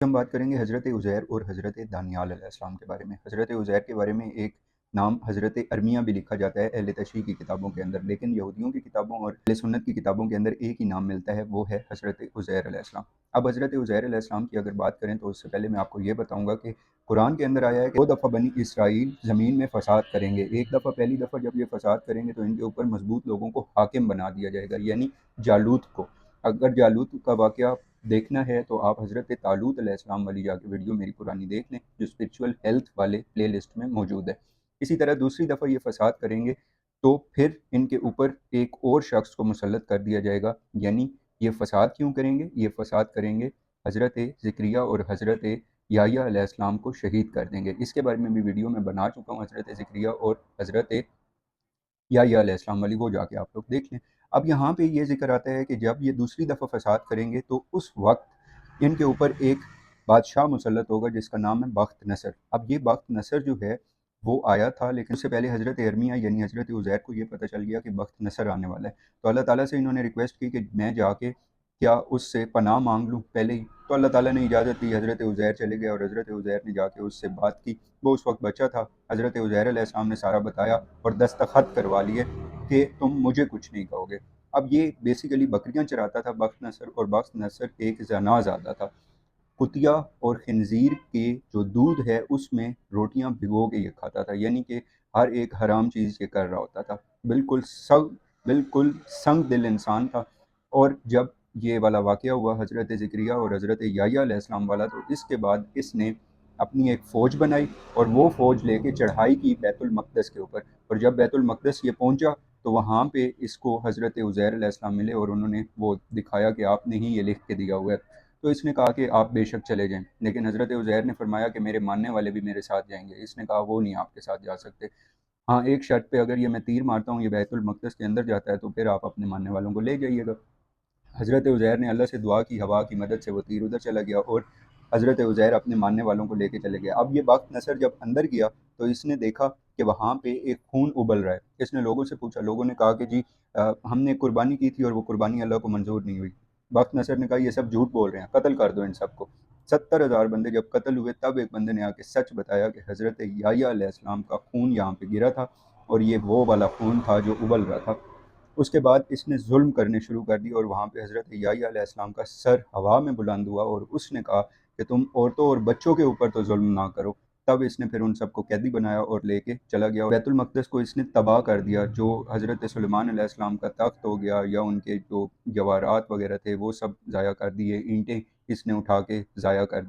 ہم بات کریں گے حضرت عزیر اور حضرت دانیال علیہ السلام کے بارے میں۔ حضرت عزیر کے بارے میں ایک نام حضرت ارمیہ بھی لکھا جاتا ہے اہل تشیع کی کتابوں کے اندر، لیکن یہودیوں کی کتابوں اور اہل سنت کی کتابوں کے اندر ایک ہی نام ملتا ہے، وہ ہے حضرت عزیر علیہ السلام۔ اب حضرت عزیر علیہ السلام کی اگر بات کریں تو اس سے پہلے میں آپ کو یہ بتاؤں گا کہ قرآن کے اندر آیا ہے کہ 2 دفعہ بنی اسرائیل زمین میں فساد کریں گے۔ ایک دفعہ، پہلی دفعہ جب یہ فساد کریں گے تو ان کے اوپر مضبوط لوگوں کو حاکم بنا دیا جائے گا، یعنی جالوت کو۔ اگر جالوت کا واقعہ دیکھنا ہے تو آپ حضرت طالوت علیہ السلام والی جا کے ویڈیو میری پرانی دیکھ لیں، جو اسپرچول ہیلتھ والے پلے لسٹ میں موجود ہے۔ اسی طرح دوسری دفعہ یہ فساد کریں گے تو پھر ان کے اوپر ایک اور شخص کو مسلط کر دیا جائے گا، یعنی یہ فساد کیوں کریں گے؟ یہ فساد کریں گے حضرت زکریا اور حضرت یحییٰ علیہ السلام کو شہید کر دیں گے۔ اس کے بارے میں بھی ویڈیو میں بنا چکا ہوں، حضرت زکریا اور حضرت یحییٰ علیہ السلام والی، وہ جا کے آپ لوگ دیکھ لیں۔ اب یہاں پہ یہ ذکر آتا ہے کہ جب یہ دوسری دفعہ فساد کریں گے تو اس وقت ان کے اوپر ایک بادشاہ مسلط ہوگا جس کا نام ہے بخت نصر۔ اب یہ بخت نصر جو ہے وہ آیا تھا، لیکن اس سے پہلے حضرت ارمیہ یعنی حضرت عزیر کو یہ پتہ چل گیا کہ بخت نصر آنے والا ہے، تو اللہ تعالیٰ سے انہوں نے ریکویسٹ کی کہ میں جا کے کیا اس سے پناہ مانگ لوں پہلے ہی، تو اللہ تعالیٰ نے اجازت دی۔ حضرت عزیر چلے گئے اور حضرت عزیر نے جا کے اس سے بات کی۔ وہ اس وقت بچہ تھا، حضرت عزیر علیہ السلام نے سارا بتایا اور دستخط کروا لیے کہ تم مجھے کچھ نہیں کہو گے۔ اب یہ بیسیکلی بکریاں چراتا تھا بخت نصر، اور بخت نصر ایک زنا زادہ تھا۔ کتیا اور خنزیر کے جو دودھ ہے اس میں روٹیاں بھگو کے یہ کھاتا تھا، یعنی کہ ہر ایک حرام چیز یہ کر رہا ہوتا تھا۔ بالکل سنگ دل انسان تھا۔ اور جب یہ والا واقعہ ہوا حضرت زکریا اور حضرت یحییٰ علیہ السلام والا، تو اس کے بعد اس نے اپنی ایک فوج بنائی اور وہ فوج لے کے چڑھائی کی بیت المقدس کے اوپر، اور جب بیت المقدس یہ پہنچا تو وہاں پہ اس کو حضرت عزیر علیہ السلام ملے اور انہوں نے وہ دکھایا کہ آپ نے ہی یہ لکھ کے دیا ہوا ہے۔ تو اس نے کہا کہ آپ بے شک چلے جائیں، لیکن حضرت عزیر نے فرمایا کہ میرے ماننے والے بھی میرے ساتھ جائیں گے۔ اس نے کہا وہ نہیں آپ کے ساتھ جا سکتے، ہاں ایک شرط پہ، اگر یہ میں تیر مارتا ہوں یہ بیت المقدس کے اندر جاتا ہے تو پھر آپ اپنے ماننے والوں کو لے جائیے گا۔ حضرت عزیر نے اللہ سے دعا کی، ہوا کی مدد سے وہ تیر ادھر چلا گیا اور حضرت عزیر اپنے ماننے والوں کو لے کے چلے گئے۔ اب یہ بخت نصر جب اندر گیا تو اس نے دیکھا کہ وہاں پہ ایک خون ابل رہا ہے۔ اس نے لوگوں سے پوچھا، لوگوں نے کہا کہ جی ہم نے قربانی کی تھی اور وہ قربانی اللہ کو منظور نہیں ہوئی۔ بخت نصر نے کہا یہ سب جھوٹ بول رہے ہیں، قتل کر دو ان سب کو۔ 70,000 بندے جب قتل ہوئے تب ایک بندے نے آ کے سچ بتایا کہ حضرت یحییٰ علیہ السلام کا خون یہاں پہ گرا تھا اور یہ وہ والا خون تھا جو ابل رہا تھا۔ اس کے بعد اس نے ظلم کرنے شروع کر دی اور وہاں پہ حضرت یحییٰ علیہ السلام کا سر ہوا میں بلند ہوا اور اس نے کہا کہ تم عورتوں اور بچوں کے اوپر تو ظلم نہ کرو۔ تب اس نے پھر ان سب کو قیدی بنایا اور لے کے چلا گیا، بیت المقدس کو اس نے تباہ کر دیا۔ جو حضرت سلیمان علیہ السلام کا تخت ہو گیا یا ان کے جو جواہرات وغیرہ تھے وہ سب ضائع کر دیے، اینٹیں اس نے اٹھا کے ضائع کر دی۔